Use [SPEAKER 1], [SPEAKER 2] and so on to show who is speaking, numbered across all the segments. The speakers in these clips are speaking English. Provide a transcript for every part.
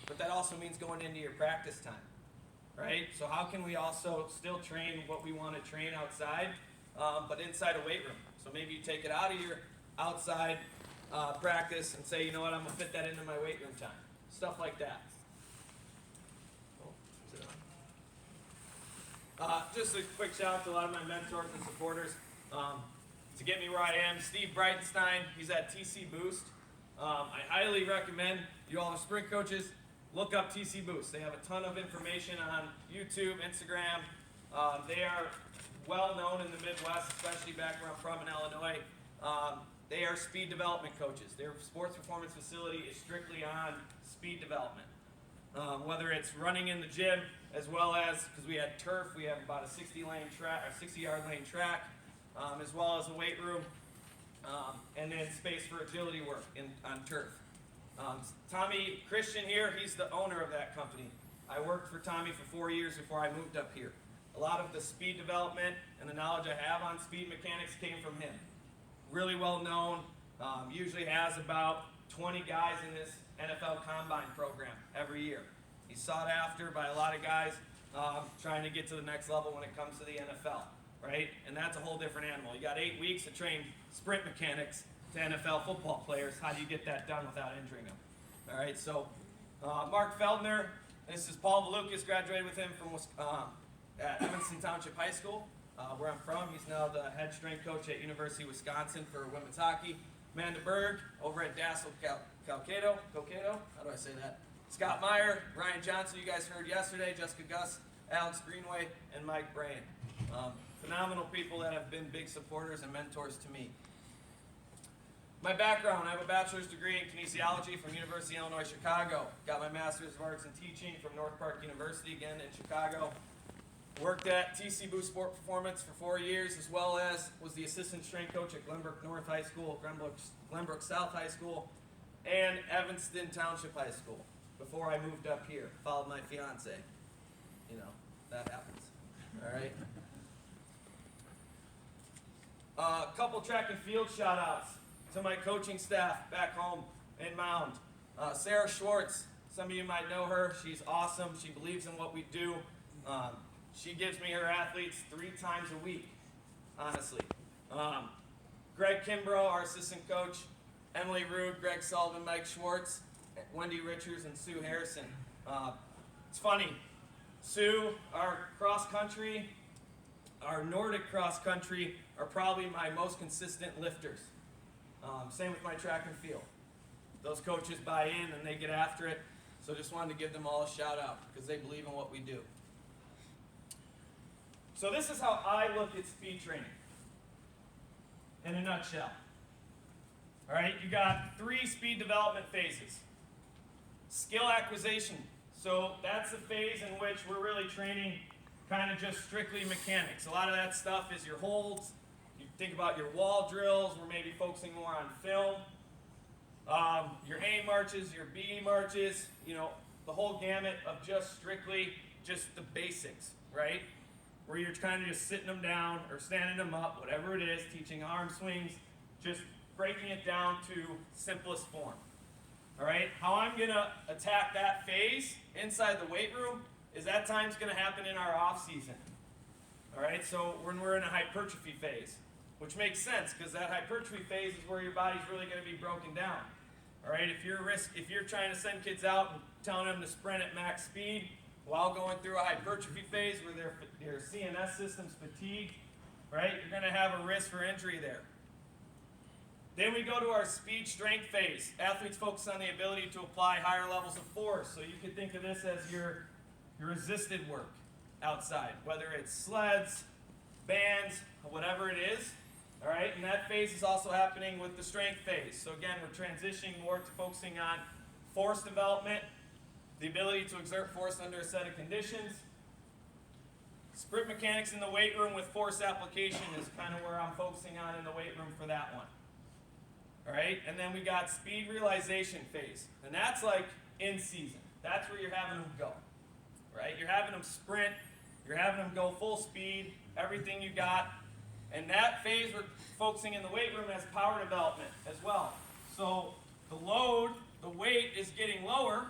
[SPEAKER 1] but that also means going into your practice time, right? So how can we also still train what we want to train outside, but inside a weight room? So maybe you take it out of your outside practice and say, you know what, I'm going to fit that into my weight room time. Stuff like that. Oh, is it on? Just a quick shout out to a lot of my mentors and supporters. To get me where I am, Steve Breitenstein, he's at TC Boost. I highly recommend you all are sprint coaches, look up TC Boost. They have a ton of information on YouTube, Instagram. They are well known in the Midwest, especially back where I'm from in Illinois. They are speed development coaches. Their sports performance facility is strictly on speed development. Whether it's running in the gym, as well as, because we had turf, we have about a 60-yard lane track, as well as a weight room, and then space for agility work on turf. Tommy Christian here, he's the owner of that company. I worked for Tommy for 4 years before I moved up here. A lot of the speed development and the knowledge I have on speed mechanics came from him. Really well known, usually has about 20 guys in this NFL Combine program every year. He's sought after by a lot of guys trying to get to the next level when it comes to the NFL, right? And that's a whole different animal. You got 8 weeks to train sprint mechanics to NFL football players. How do you get that done without injuring them? All right, so Mark Feldner, this is Paul Valukas, graduated with him from at Evanston Township High School, where I'm from. He's now the head strength coach at University of Wisconsin for women's hockey. Amanda Berg over at Dassel Calcato, how do I say that? Scott Meyer, Ryan Johnson, you guys heard yesterday, Jessica Gus, Alex Greenway, and Mike Brain. Phenomenal people that have been big supporters and mentors to me. My background, I have a bachelor's degree in kinesiology from University of Illinois, Chicago. Got my master's of arts in teaching from North Park University, again in Chicago. Worked at TC Boost Sport Performance for 4 years, as well as was the assistant strength coach at Glenbrook North High School, Glenbrook South High School, and Evanston Township High School before I moved up here. Followed my fiance. You know, that happens. All right. A couple track and field shout outs to my coaching staff back home in Mound. Sarah Schwartz, some of you might know her. She's awesome. She believes in what we do. She gives me her athletes 3 times a week, honestly. Greg Kimbrough, our assistant coach, Emily Rude, Greg Sullivan, Mike Schwartz, Wendy Richards, and Sue Harrison. It's funny, Sue, our cross country, our Nordic cross country are probably my most consistent lifters. Same with my track and field. Those coaches buy in and they get after it. So just wanted to give them all a shout out because they believe in what we do. So this is how I look at speed training in a nutshell. All right, you got 3 speed development phases. Skill acquisition. So that's the phase in which we're really training kind of just strictly mechanics. A lot of that stuff is your holds. You think about your wall drills. We're maybe focusing more on film. Your A marches, your B marches, you know, the whole gamut of just strictly just the basics, right? Where you're kind of just sitting them down or standing them up, whatever it is, teaching arm swings, just breaking it down to simplest form. All right, how I'm going to attack that phase inside the weight room is that time's going to happen in our off season. All right, so when we're in a hypertrophy phase, which makes sense because that hypertrophy phase is where your body's really going to be broken down. All right, if you're trying to send kids out and telling them to sprint at max speed while going through a hypertrophy phase where their CNS system's fatigued, right, you're going to have a risk for injury there. Then we go to our speed strength phase. Athletes focus on the ability to apply higher levels of force. So you could think of this as your resisted work outside, whether it's sleds, bands, whatever it is. All right, and that phase is also happening with the strength phase. So again, we're transitioning more to focusing on force development, the ability to exert force under a set of conditions. Sprint mechanics in the weight room with force application is kind of where I'm focusing on in the weight room for that one. All right, and then we got speed realization phase, and that's like in season. That's where you're having them go, right? You're having them sprint, you're having them go full speed, everything you got. And that phase we're focusing in the weight room as power development as well. So the load, the weight is getting lower,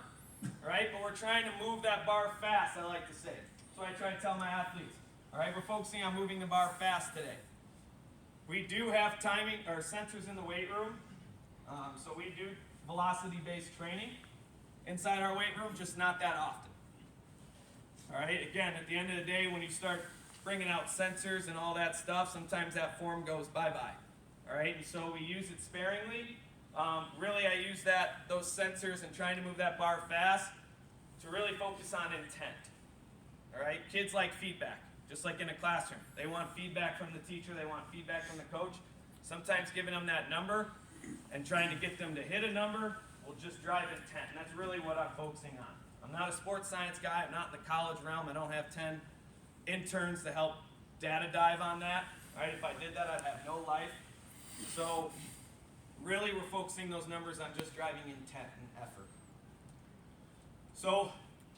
[SPEAKER 1] right? right? But we're trying to move that bar fast, I like to say. So I try to tell my athletes, all right, we're focusing on moving the bar fast today. We do have timing or sensors in the weight room, so we do velocity-based training inside our weight room, just not that often. All right, again, at the end of the day, when you start bringing out sensors and all that stuff, sometimes that form goes bye-bye. All right, and so we use it sparingly. Really, I use those sensors and trying to move that bar fast to really focus on intent. All right, kids like feedback, just like in a classroom. They want feedback from the teacher, they want feedback from the coach. Sometimes giving them that number and trying to get them to hit a number will just drive intent, and that's really what I'm focusing on. I'm not a sports science guy, I'm not in the college realm, I don't have 10 interns to help data dive on that. All right, if I did that, I'd have no life. So really, we're focusing those numbers on just driving intent and effort. So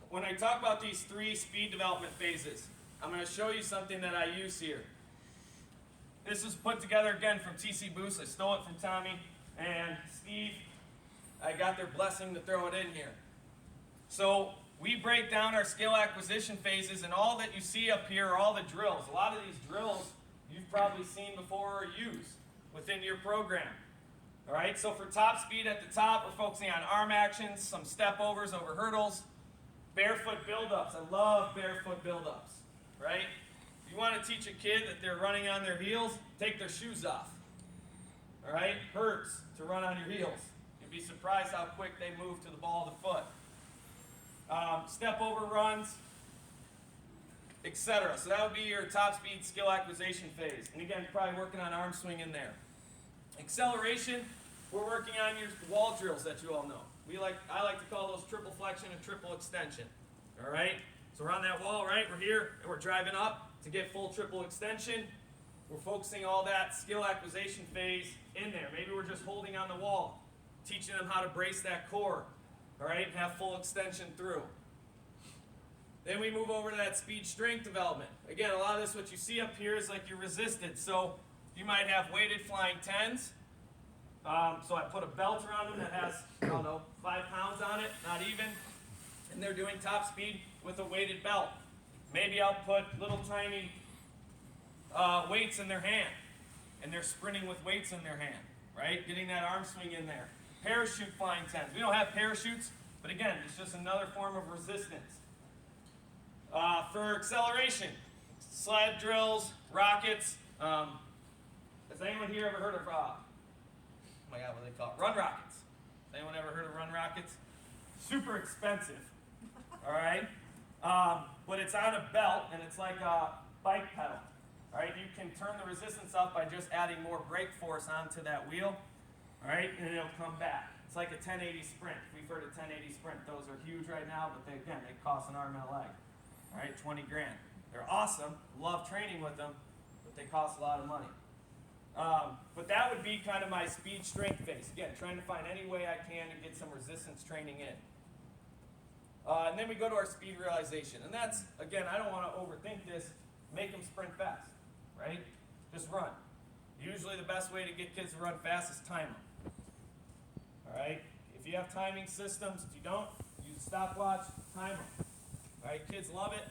[SPEAKER 1] when I talk about these 3 speed development phases, I'm going to show you something that I use here. This was put together again from TC Boost. I stole it from Tommy and Steve. I got their blessing to throw it in here. So we break down our skill acquisition phases, and all that you see up here are all the drills. A lot of these drills you've probably seen before or used within your program. All right, so for top speed at the top, we're focusing on arm actions, some step overs over hurdles, barefoot build-ups. I love barefoot build-ups, right? If you want to teach a kid that they're running on their heels, take their shoes off. All right, hurts to run on your heels. You'd be surprised how quick they move to the ball of the foot. Step over runs, etc. So that would be your top speed skill acquisition phase. And again, probably working on arm swing in there. Acceleration, we're working on your wall drills that you all know. I like to call those triple flexion and triple extension. All right? So we're on that wall, right? We're here, and we're driving up to get full triple extension. We're focusing all that skill acquisition phase in there. Maybe we're just holding on the wall, teaching them how to brace that core, all right, and have full extension through. Then we move over to that speed strength development. Again, a lot of this, what you see up here is like your resisted. So you might have weighted flying 10s. So I put a belt around them that has, 5 pounds on it, not even. And they're doing top speed with a weighted belt. Maybe I'll put little tiny weights in their hand. And they're sprinting with weights in their hand, right? Getting that arm swing in there. Parachute flying 10s. We don't have parachutes, but again, it's just another form of resistance. For acceleration, sled drills, rockets. Has anyone here ever heard of, oh my God, what do they call it? Run rockets. Has anyone ever heard of run rockets? Super expensive, all right? But it's on a belt, and it's like a bike pedal, all right? You can turn the resistance up by just adding more brake force onto that wheel, all right? And it'll come back. It's like a 1080 sprint. If we've heard of 1080 sprint, those are huge right now, but they cost an arm and a leg, all right? 20 grand. They're awesome. Love training with them, but they cost a lot of money. But that would be kind of my speed strength phase. Again, trying to find any way I can to get some resistance training in. And then we go to our speed realization. And that's, again, I don't want to overthink this. Make them sprint fast, right? Just run. Usually the best way to get kids to run fast is time them. All right? If you have timing systems, if you don't, use a stopwatch, time them. All right? Kids love it.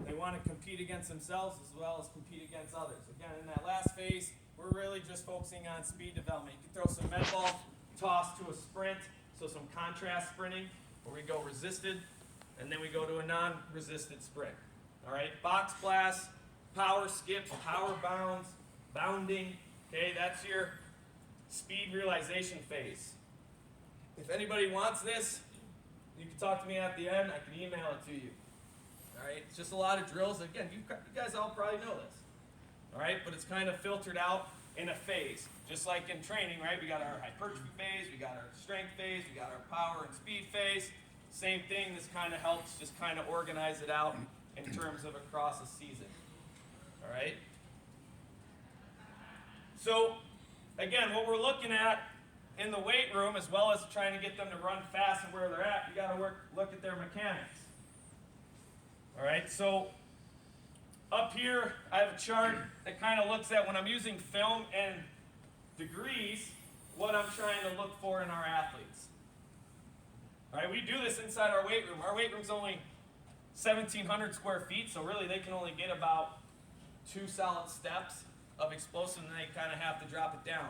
[SPEAKER 1] They want to compete against themselves as well as compete against others. Again, in that last phase, we're really just focusing on speed development. You can throw some med ball toss to a sprint, so some contrast sprinting, where we go resisted, and then we go to a non-resisted sprint. All right, box blast, power skips, power bounds, bounding. Okay, that's your speed realization phase. If anybody wants this, you can talk to me at the end. I can email it to you. All right, it's just a lot of drills. Again, you guys all probably know this. All right, but it's kind of filtered out in a phase. Just like in training, right? We got our hypertrophy phase, we got our strength phase, we got our power and speed phase. Same thing, this kind of helps just kind of organize it out in terms of across a season. All right? So, again, what we're looking at in the weight room, as well as trying to get them to run fast and where they're at, you got to look at their mechanics. All right, so up here, I have a chart that kind of looks at when I'm using film and degrees, what I'm trying to look for in our athletes. All right, we do this inside our weight room. Our weight room's only 1,700 square feet, so really they can only get about 2 solid steps of explosive, and they kind of have to drop it down.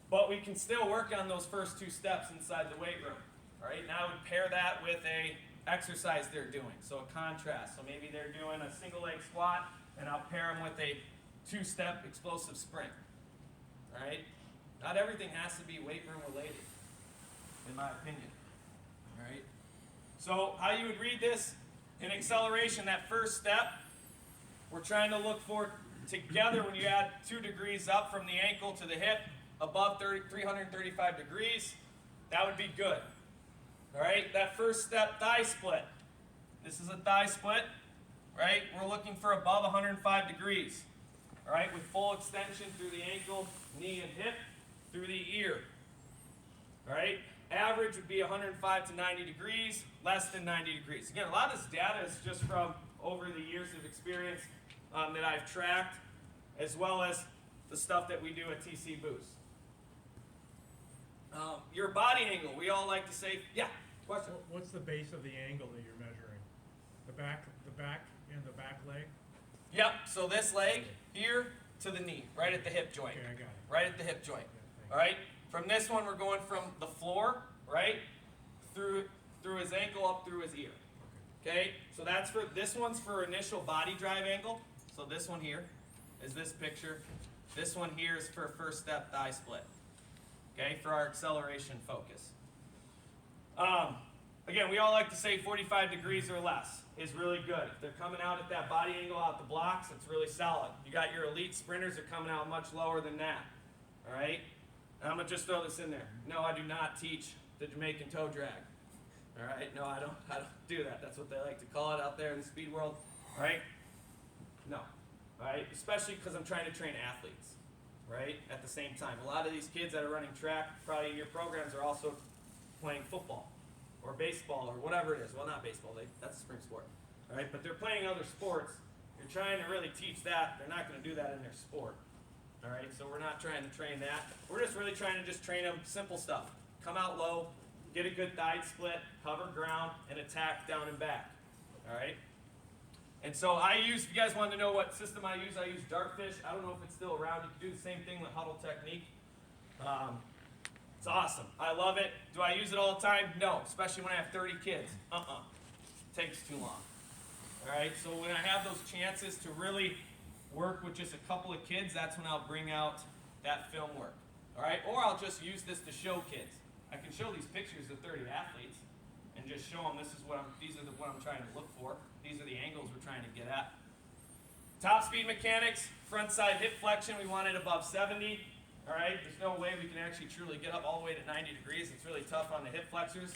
[SPEAKER 1] But we can still work on those first 2 steps inside the weight room. All right, now I would pair that with a exercise they're doing, so a contrast. So maybe they're doing a single leg squat, and I'll pair them with a 2-step explosive sprint. All right, not everything has to be weight room related, in my opinion. All right, so how you would read this in acceleration, that first step, we're trying to look for together when you add 2 degrees up from the ankle to the hip, above 335 degrees, that would be good. All right, that first step, thigh split. This is a thigh split, right? We're looking for above 105 degrees. All right, with full extension through the ankle, knee, and hip, through the ear. All right, average would be 105 to 90 degrees, less than 90 degrees. Again, a lot of this data is just from over the years of experience that I've tracked, as well as the stuff that we do at TC Boost. Your body angle, we all like to say, yeah, question?
[SPEAKER 2] What's the base of the angle that you're measuring? The back and the back leg?
[SPEAKER 1] Yep, so this leg here to the knee, right at the hip joint.
[SPEAKER 2] Okay, I got it.
[SPEAKER 1] Right at the hip joint.
[SPEAKER 2] Yeah,
[SPEAKER 1] All right, from this one, we're going from the floor, right, through his ankle up through his ear. Okay, so that's for, this one's for initial body drive angle. So this one here is this picture. This one here is for first step thigh split. Okay, for our acceleration focus. Again, we all like to say 45 degrees or less is really good. If they're coming out at that body angle out the blocks, it's really solid. You got your elite sprinters are coming out much lower than that. All right, and I'm gonna just throw this in there. No, I do not teach the Jamaican toe drag. All right, no, I don't do that. That's what they like to call it out there in the speed world. All right, no. All right, especially because I'm trying to train athletes, right, at the same time. A lot of these kids that are running track, probably in your programs, are also playing football or baseball or whatever it is. Well, not baseball, that's a spring sport. All right, but they're playing other sports. You're trying to really teach that. They're not going to do that in their sport. All right, so we're not trying to train that. We're just really trying to just train them simple stuff. Come out low, get a good thigh split, cover ground, and attack down and back. All right? And so I use, if you guys want to know what system I use Dartfish. I don't know if it's still around. You can do the same thing with Huddle Technique. It's awesome. I love it. Do I use it all the time? No, especially when I have 30 kids. Takes too long. All right, so when I have those chances to really work with just a couple of kids, that's when I'll bring out that film work. All right, or I'll just use this to show kids. I can show these pictures of 30 athletes and just show them this is what what I'm trying to look for. These are the angles we're trying to get at. Top speed mechanics, front side hip flexion, we want it above 70. All right, there's no way we can actually truly get up all the way to 90 degrees. It's really tough on the hip flexors.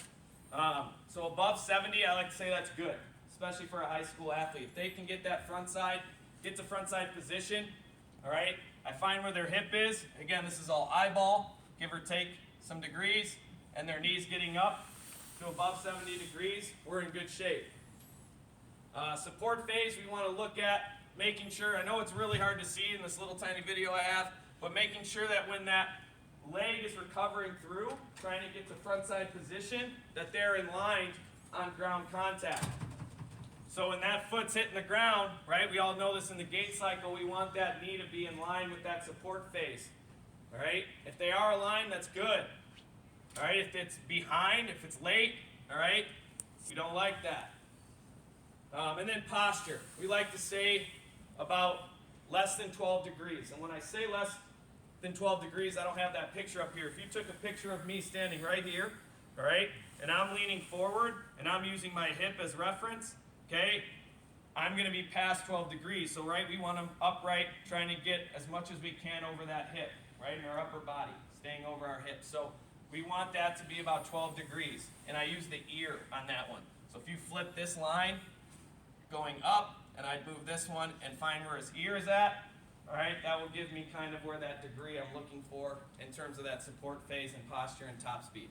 [SPEAKER 1] So above 70, I like to say that's good, especially for a high school athlete. If they can get that front side, get to front side position, all right, I find where their hip is. Again, this is all eyeball, give or take some degrees, and their knees getting up to above 70 degrees, we're in good shape. Support phase, we want to look at making sure, I know it's really hard to see in this little tiny video I have, but making sure that when that leg is recovering through, trying to get to front side position, that they're in line on ground contact. So when that foot's hitting the ground, right, we all know this in the gait cycle, we want that knee to be in line with that support phase. All right, if they are aligned, that's good. All right, if it's behind, if it's late, all right, we don't like that. And then posture. We like to say about less than 12 degrees. And when I say less than 12 degrees, I don't have that picture up here. If you took a picture of me standing right here, all right, and I'm leaning forward, and I'm using my hip as reference, okay, I'm going to be past 12 degrees. So, right, we want them upright, trying to get as much as we can over that hip, right, in our upper body, staying over our hips. So we want that to be about 12 degrees. And I use the ear on that one. So if you flip this line going up, and I'd move this one and find where his ear is at, all right, that will give me kind of where that degree I'm looking for in terms of that support phase and posture and top speed.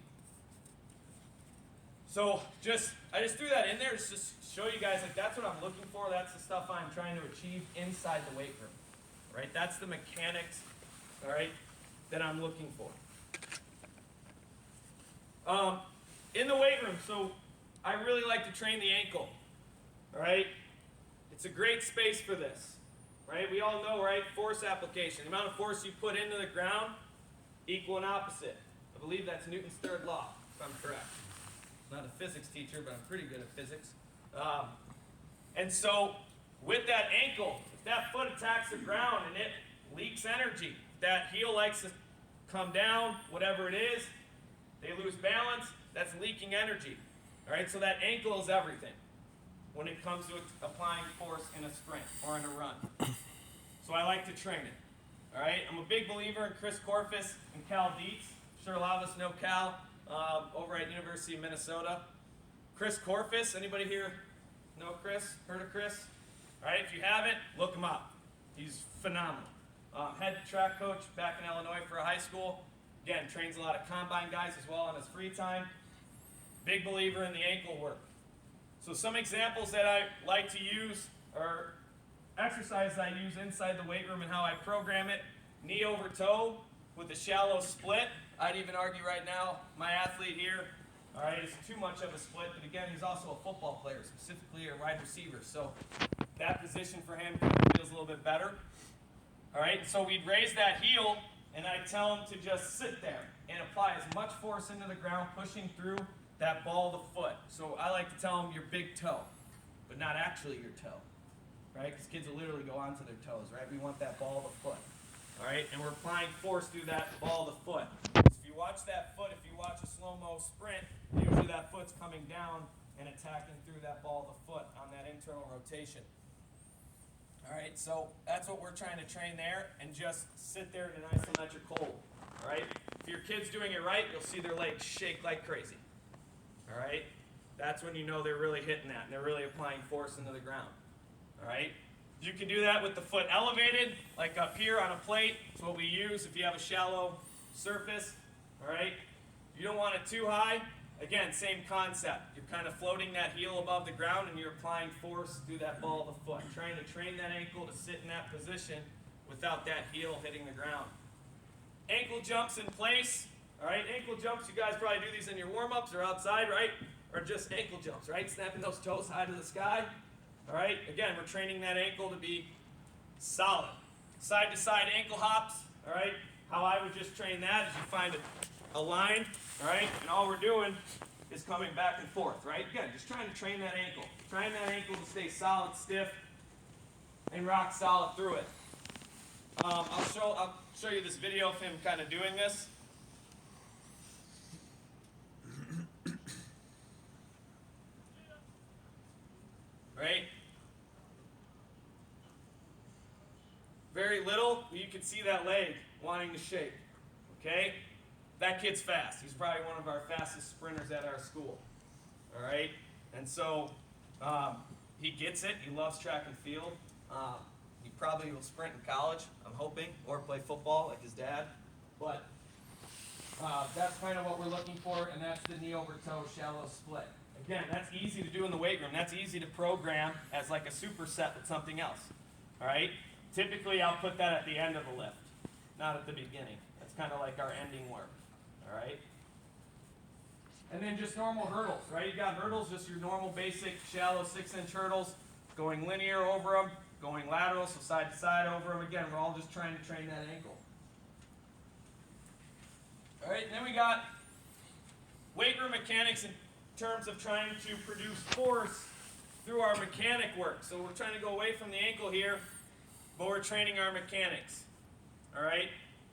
[SPEAKER 1] So I just threw that in there just to show you guys, like, that's what I'm looking for. That's the stuff I'm trying to achieve inside the weight room, right? That's the mechanics, all right, that I'm looking for. in the weight room, so I really like to train the ankle. All right? It's a great space for this. Right? We all know, right? Force application. The amount of force you put into the ground equal and opposite. I believe that's Newton's third law, if I'm correct. I'm not a physics teacher, but I'm pretty good at physics. And so, with that ankle, if that foot attacks the ground and it leaks energy, that heel likes to come down, whatever it is, they lose balance, that's leaking energy. All right, so that ankle is everything when it comes to applying force in a sprint or in a run. So I like to train it. All right, I'm a big believer in Chris Korfis and Cal Dietz. I'm sure a lot of us know Cal over at University of Minnesota. Chris Korfis, anybody here know Chris? Heard of Chris? All right, if you haven't, look him up. He's phenomenal. Head track coach back in Illinois for a high school. Again, trains a lot of combine guys as well on his free time. Big believer in the ankle work. So some examples that I like to use are exercises I use inside the weight room and how I program it. Knee over toe with a shallow split. I'd even argue right now, my athlete here, all right, is too much of a split, but again, he's also a football player, specifically a wide receiver. So that position for him feels a little bit better. All right, so we'd raise that heel, and I'd tell him to just sit there and apply as much force into the ground, pushing through that ball of the foot. So I like to tell him your big toe, but not actually your toe, right? Because kids will literally go onto their toes, right? We want that ball of the foot, all right? And we're applying force through that ball of the foot. So if you watch that foot, if you watch a slow-mo sprint, usually that foot's coming down and attacking through that ball of the foot on that internal rotation. All right, so that's what we're trying to train there, and just sit there in an isometric hold. All right, if your kid's doing it right, you'll see their legs shake like crazy. All right, that's when you know they're really hitting that and they're really applying force into the ground. All right, you can do that with the foot elevated, like up here on a plate. It's what we use if you have a shallow surface. All right, you don't want it too high. Again, same concept. You're kind of floating that heel above the ground and you're applying force through that ball of the foot. Trying to train that ankle to sit in that position without that heel hitting the ground. Ankle jumps in place. All right, ankle jumps, you guys probably do these in your warm-ups or outside, right? Or just ankle jumps, right? Snapping those toes high to the sky. All right, again, we're training that ankle to be solid. Side-to-side ankle hops, all right? How I would just train that is you find a line, all right? And all we're doing is coming back and forth, right? Again, just trying to train that ankle. Trying that ankle to stay solid, stiff, and rock solid through it. I'll show you this video of him kind of doing this. Right? Very little, but you can see that leg wanting to shake. Okay? That kid's fast. He's probably one of our fastest sprinters at our school. All right? And so he gets it. He loves track and field. He probably will sprint in college, I'm hoping, or play football like his dad. But that's kind of what we're looking for, and that's the knee over toe shallow split. Again, that's easy to do in the weight room. That's easy to program as like a superset with something else. All right? Typically, I'll put that at the end of the lift, not at the beginning. That's kind of like our ending work. All right? And then just normal hurdles, right? You got hurdles, just your normal basic shallow 6-inch hurdles, going linear over them, going lateral, so side to side over them. Again, we're all just trying to train that ankle. All right, and then we got weight room mechanics in terms of trying to produce force through our mechanic work. So we're trying to go away from the ankle here, but we're training our mechanics. All right,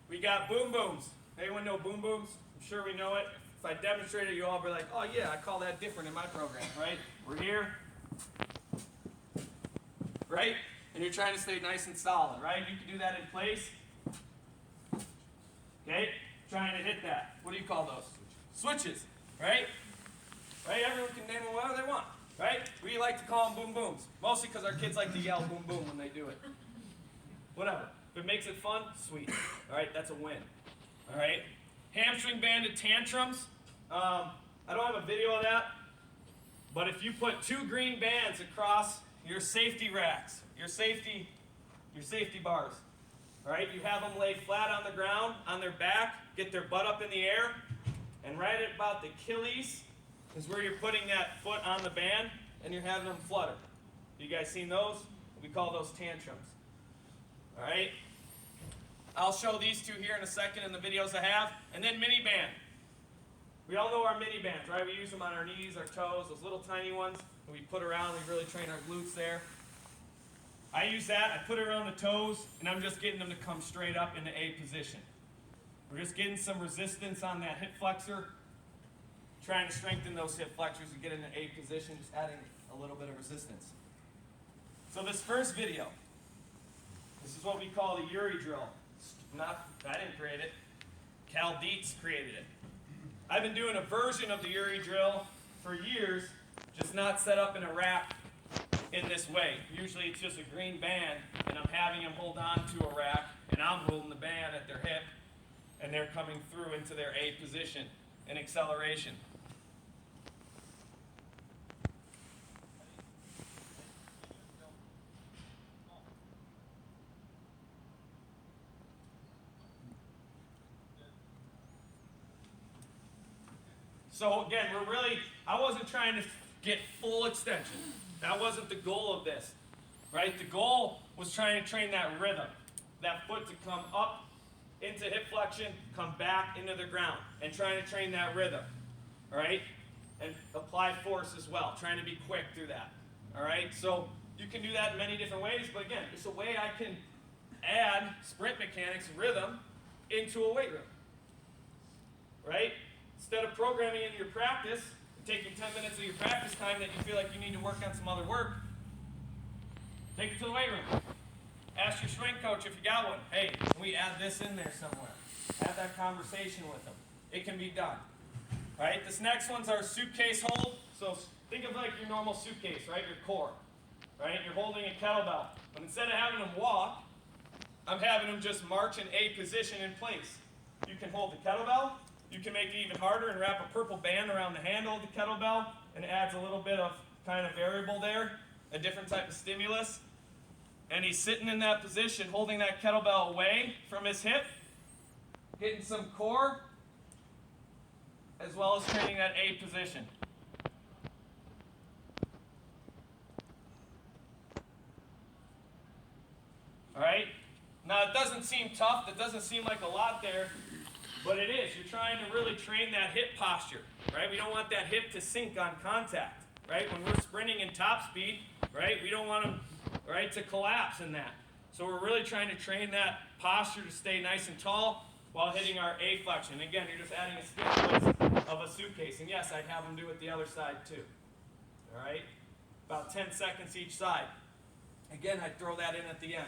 [SPEAKER 1] we got boom booms. Anyone know boom booms? I'm sure we know it. If I demonstrate it, you'll all be like, oh yeah, I call that different in my program, right? We're here, right? And you're trying to stay nice and solid, right? You can do that in place. Okay, trying to hit that. What do you call those? Switches, right? Right, everyone can name them whatever they want, right? We like to call them boom booms, mostly because our kids like to yell boom boom when they do it. Whatever. If it makes it fun, sweet. All right, that's a win. All right, hamstring banded tantrums. I don't have a video of that, but if you put 2 green bands across your safety racks, your safety bars, all right, you have them lay flat on the ground, on their back, get their butt up in the air, and right at about the Achilles is where you're putting that foot on the band and you're having them flutter. You guys seen those? We call those tantrums. All right? I'll show these two here in a second in the videos I have. And then mini band. We all know our mini bands, right? We use them on our knees, our toes, those little tiny ones. And we put around, we really train our glutes there. I use that, I put it around the toes, and I'm just getting them to come straight up into A position. We're just getting some resistance on that hip flexor, trying to strengthen those hip flexors and get into A position, just adding a little bit of resistance. So this first video, this is what we call the Uri drill. I didn't create it. Cal Dietz created it. I've been doing a version of the Uri drill for years, just not set up in a rack in this way. Usually it's just a green band, and I'm having them hold on to a rack, and I'm holding the band at their hip, and they're coming through into their A position in acceleration. So again, I wasn't trying to get full extension. That wasn't the goal of this, right? The goal was trying to train that rhythm, that foot to come up into hip flexion, come back into the ground, and trying to train that rhythm, all right? And apply force as well, trying to be quick through that, all right? So you can do that in many different ways, but again, it's a way I can add sprint mechanics rhythm into a weight room, right? Instead of programming in your practice, taking 10 minutes of your practice time that you feel like you need to work on some other work, take it to the weight room. Ask your strength coach if you got one. Hey, can we add this in there somewhere? Have that conversation with them. It can be done. All right, this next one's our suitcase hold. So think of like your normal suitcase, right? Your core, right? You're holding a kettlebell. But instead of having them walk, I'm having them just march in A position in place. You can hold the kettlebell. You can make it even harder and wrap a purple band around the handle of the kettlebell, and it adds a little bit of kind of variable there, a different type of stimulus. And he's sitting in that position, holding that kettlebell away from his hip, getting some core, as well as training that A position. All right? Now, it doesn't seem tough. It doesn't seem like a lot there. But it is. You're trying to really train that hip posture, right? We don't want that hip to sink on contact, right? When we're sprinting in top speed, right, we don't want them, right, to collapse in that. So we're really trying to train that posture to stay nice and tall while hitting our A flexion. Again, you're just adding a stimulus of a suitcase. And yes, I'd have them do it the other side too. All right? About 10 seconds each side. Again, I'd throw that in at the end.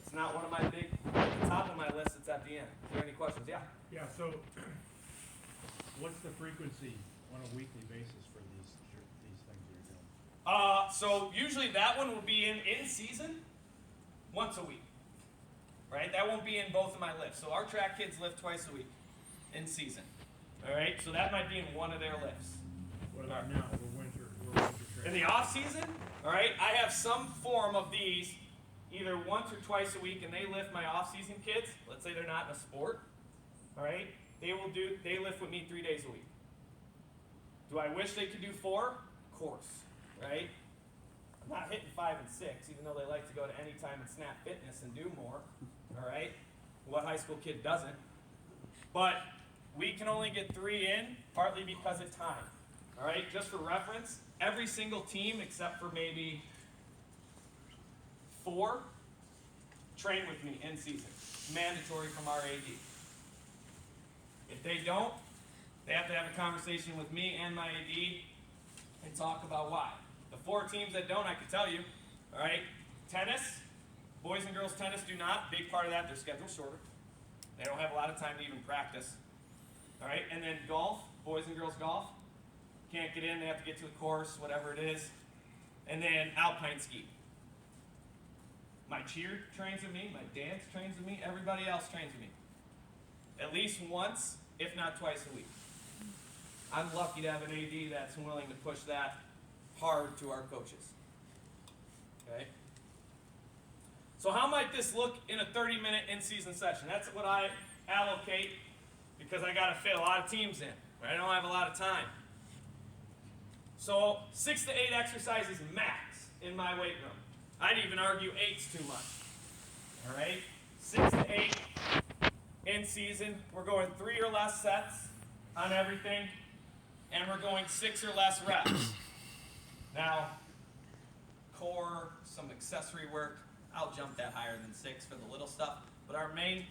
[SPEAKER 1] It's not one of my big, at the top of my list, it's at the end. Is there any questions? Yeah?
[SPEAKER 2] Yeah, so what's the frequency on a weekly basis for these things you're doing?
[SPEAKER 1] So usually that one will be in season once a week, right? That won't be in both of my lifts. So our track kids lift twice a week in season, all right? So that might be in one of their lifts.
[SPEAKER 2] What about now? We're winter
[SPEAKER 1] In
[SPEAKER 2] training.
[SPEAKER 1] the off season, all right, I have some form of these either once or twice a week, and they lift my off-season kids. Let's say they're not in a sport, all right? They lift with me 3 days a week. Do I wish they could do 4? Of course, right? I'm not hitting 5 and 6, even though they like to go to Anytime and Snap Fitness and do more, all right? What high school kid doesn't? But we can only get 3 in, partly because of time, all right? Just for reference, every single team except for maybe 4 train with me in season. Mandatory from our AD. If they don't, they have to have a conversation with me and my AD and talk about why. The 4 teams that don't, I can tell you. All right, tennis, boys and girls tennis do not. Big part of that, their schedule's shorter. They don't have a lot of time to even practice. All right, and then golf, boys and girls golf. Can't get in, they have to get to the course, whatever it is. And then alpine ski. My cheer trains with me, my dance trains with me, everybody else trains with me. At least once, if not twice a week. I'm lucky to have an AD that's willing to push that hard to our coaches. Okay? So how might this look in a 30-minute in-season session? That's what I allocate because I got to fit a lot of teams in. Right? I don't have a lot of time. So 6 to 8 exercises max in my weight room. I'd even argue 8's too much. All right, 6 to 8 in season. We're going 3 or less sets on everything, and we're going 6 or less reps. Now, core, some accessory work, I'll jump that higher than 6 for the little stuff, but our main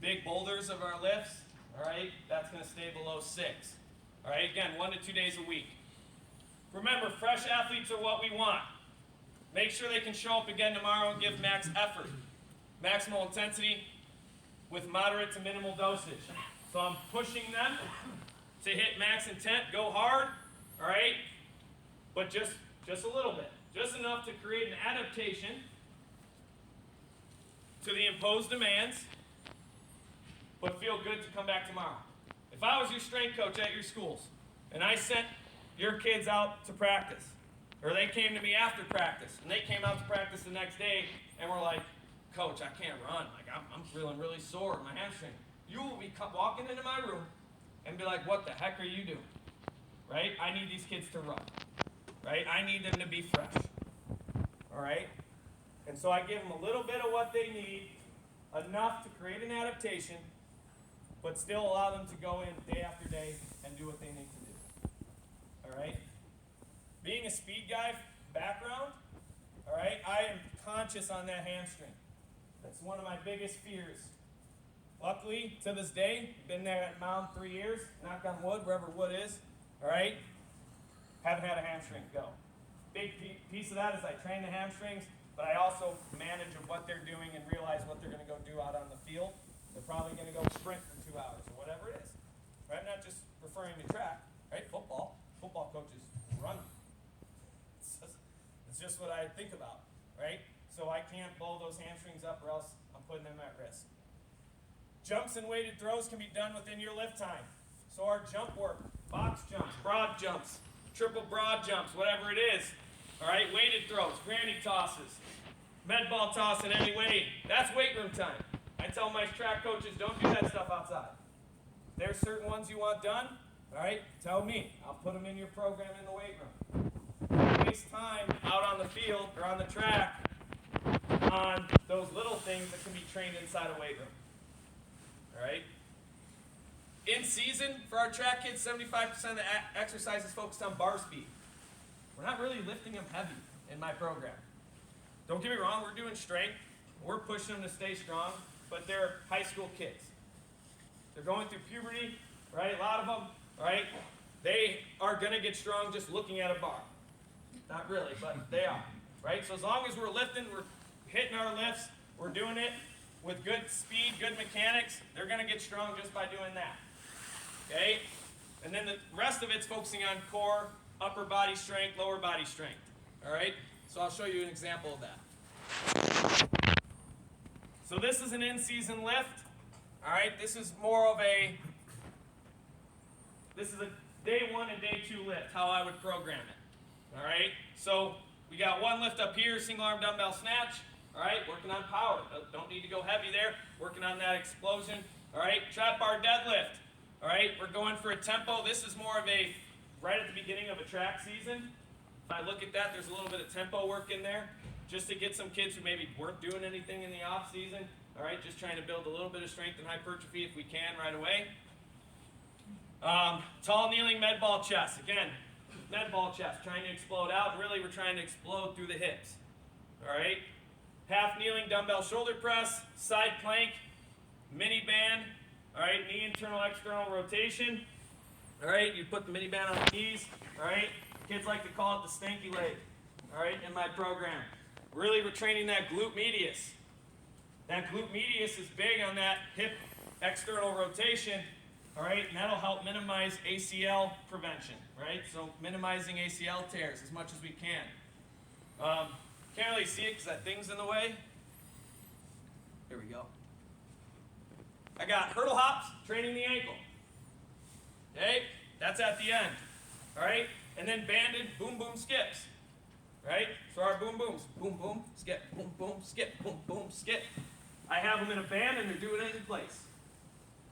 [SPEAKER 1] big boulders of our lifts, all right, that's going to stay below 6. All right, again, 1 to 2 days a week. Remember, fresh athletes are what we want. Make sure they can show up again tomorrow and give max effort. Maximal intensity with moderate to minimal dosage. So I'm pushing them to hit max intent, go hard, all right, but just a little bit. Just enough to create an adaptation to the imposed demands, but feel good to come back tomorrow. If I was your strength coach at your schools, and I sent your kids out to practice, or they came to me after practice, and they came out to practice the next day, and were like, Coach, I can't run. Like, I'm feeling really sore in my hamstring. You will be walking into my room and be like, what the heck are you doing? Right? I need these kids to run. Right? I need them to be fresh. All right? And so I give them a little bit of what they need, enough to create an adaptation, but still allow them to go in day after day and do what they need to do. All right? Being a speed guy background, all right, I am conscious on that hamstring. That's one of my biggest fears. Luckily, to this day, been there at Mound 3 years, knock on wood, wherever wood is, all right, haven't had a hamstring go. Big piece of that is I train the hamstrings, but I also manage of what they're doing and realize what they're going to go do out on the field. They're probably going to go sprint for 2 hours or whatever it is, right? Not just referring to track, right? Football coaches run. It's just what I think about, right? So I can't blow those hamstrings up or else I'm putting them at risk. Jumps and weighted throws can be done within your lift time. So our jump work, box jumps, broad jumps, triple broad jumps, whatever it is. All right, weighted throws, granny tosses, med ball toss in any weight. That's weight room time. I tell my track coaches, don't do that stuff outside. There's certain ones you want done, all right, tell me. I'll put them in your program in the weight room. Don't waste time out on the field or on the track on those little things that can be trained inside a weight room. All right? In season, for our track kids, 75% of the exercise is focused on bar speed. We're not really lifting them heavy in my program. Don't get me wrong, we're doing strength. We're pushing them to stay strong, but they're high school kids. They're going through puberty, right? A lot of them, right? They are going to get strong just looking at a bar. Not really, but they are, right? So as long as we're lifting, we're hitting our lifts, we're doing it with good speed, good mechanics, they're going to get strong just by doing that. Okay? And then the rest of it's focusing on core, upper body strength, lower body strength. All right? So I'll show you an example of that. So this is an in-season lift. All right? This is a day 1 and day 2 lift, how I would program it. All right? So we got one lift up here, single arm dumbbell snatch. All right, working on power. Don't need to go heavy there. Working on that explosion. All right, trap bar deadlift. All right, we're going for a tempo. This is more of a, right at the beginning of a track season. If I look at that, there's a little bit of tempo work in there, just to get some kids who maybe weren't doing anything in the off season. All right, just trying to build a little bit of strength and hypertrophy if we can right away. Tall kneeling med ball chest. Again, med ball chest, trying to explode out. Really, we're trying to explode through the hips. All right. Half kneeling dumbbell shoulder press, side plank, mini band, all right, knee internal external rotation. All right, you put the mini band on the knees. All right, kids like to call it the stanky leg. All right, in my program. Really, we're training that glute medius. That glute medius is big on that hip external rotation. All right, and that'll help minimize ACL prevention. Right, so minimizing ACL tears as much as we can. Can't really see it because that thing's in the way. Here we go. I got hurdle hops, training the ankle. Okay, that's at the end. All right, and then banded boom boom skips. Right, so our boom booms, boom boom skip, boom boom skip, boom boom skip. I have them in a band and they're doing it in place.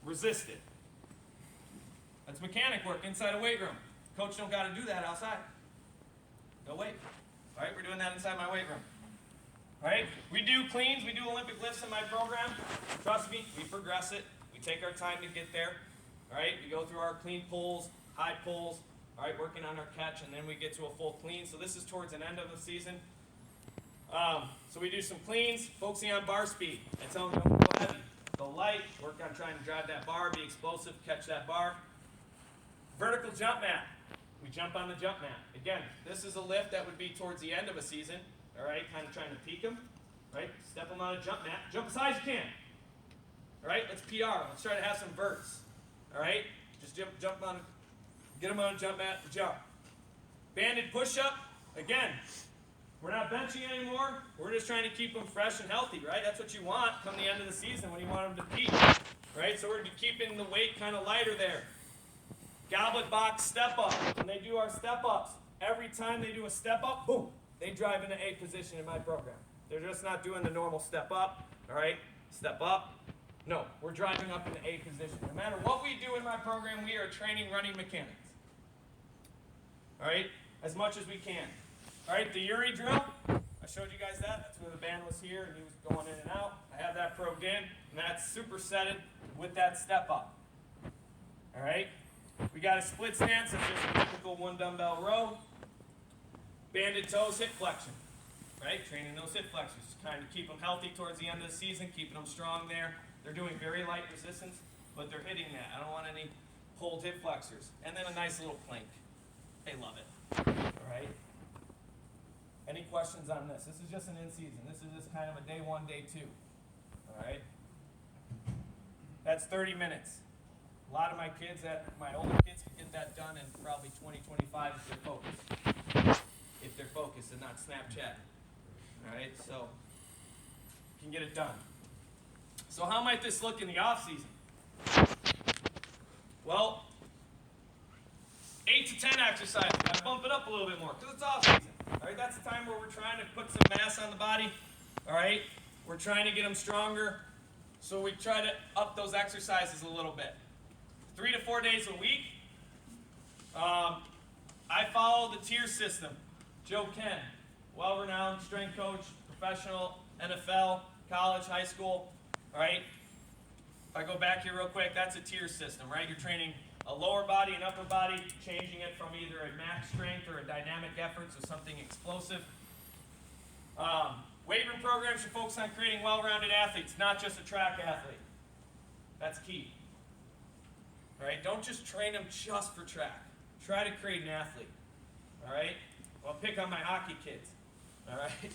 [SPEAKER 1] Resist it. That's mechanic work inside a weight room. Coach don't got to do that outside. no weight. All right, we're doing that inside my weight room. All right, we do cleans, we do Olympic lifts in my program. Trust me, we progress it. We take our time to get there. All right, we go through our clean pulls, high pulls, all right, working on our catch, and then we get to a full clean. So this is towards an end of the season. So we do some cleans, focusing on bar speed. I tell them don't go heavy, go light, work on trying to drive that bar, be explosive, catch that bar. Vertical jump mat. We jump on the jump mat. Again, this is a lift that would be towards the end of a season. All right, kind of trying to peak them. Right, step them on a jump mat. Jump as high as you can. All right, let's PR. Let's try to have some verts. All right, just jump on, get them on a jump mat, jump. Banded push-up. Again, we're not benching anymore. We're just trying to keep them fresh and healthy, right? That's what you want come the end of the season when you want them to peak, right? So we're keeping the weight kind of lighter there. Goblet box step up. When they do our step ups, every time they do a step up, boom, they drive into A position in my program. They're just not doing the normal step up, all right? Step up. No, we're driving up into A position. No matter what we do in my program, we are training running mechanics. All right, as much as we can. All right, the Uri drill, I showed you guys that. That's where the band was here and he was going in and out. I have that probed in, and that's supersetted with that step up. All right, we got a split stance, that's just a typical one dumbbell row. Banded toes, hip flexion. Right, training those hip flexors, trying to keep them healthy towards the end of the season, keeping them strong there. They're doing very light resistance, but they're hitting that. I don't want any pulled hip flexors. And then a nice little plank. They love it. All right. Any questions on this? This is just an in-season. This is just kind of a day one, day two. All right. That's 30 minutes. A lot of my kids, my older kids, can get that done in probably 20, 25 if they're focused. If they're focused and not Snapchat. All right, so you can get it done. So how might this look in the off season? Well, 8 to 10 exercises. Gotta bump it up a little bit more because it's off season. All right, that's the time where we're trying to put some mass on the body. All right, we're trying to get them stronger, so we try to up those exercises a little bit. 3 to 4 days a week. I follow the tier system. Joe Ken, well-renowned strength coach, professional, NFL, college, high school. All right. If I go back here real quick, that's a tier system, right? You're training a lower body and upper body, changing it from either a max strength or a dynamic effort, so something explosive. Weight room programs should focus on creating well-rounded athletes, not just a track athlete. That's key. All right? Don't just train them just for track. Try to create an athlete. All right? Well, pick on my hockey kids. All right?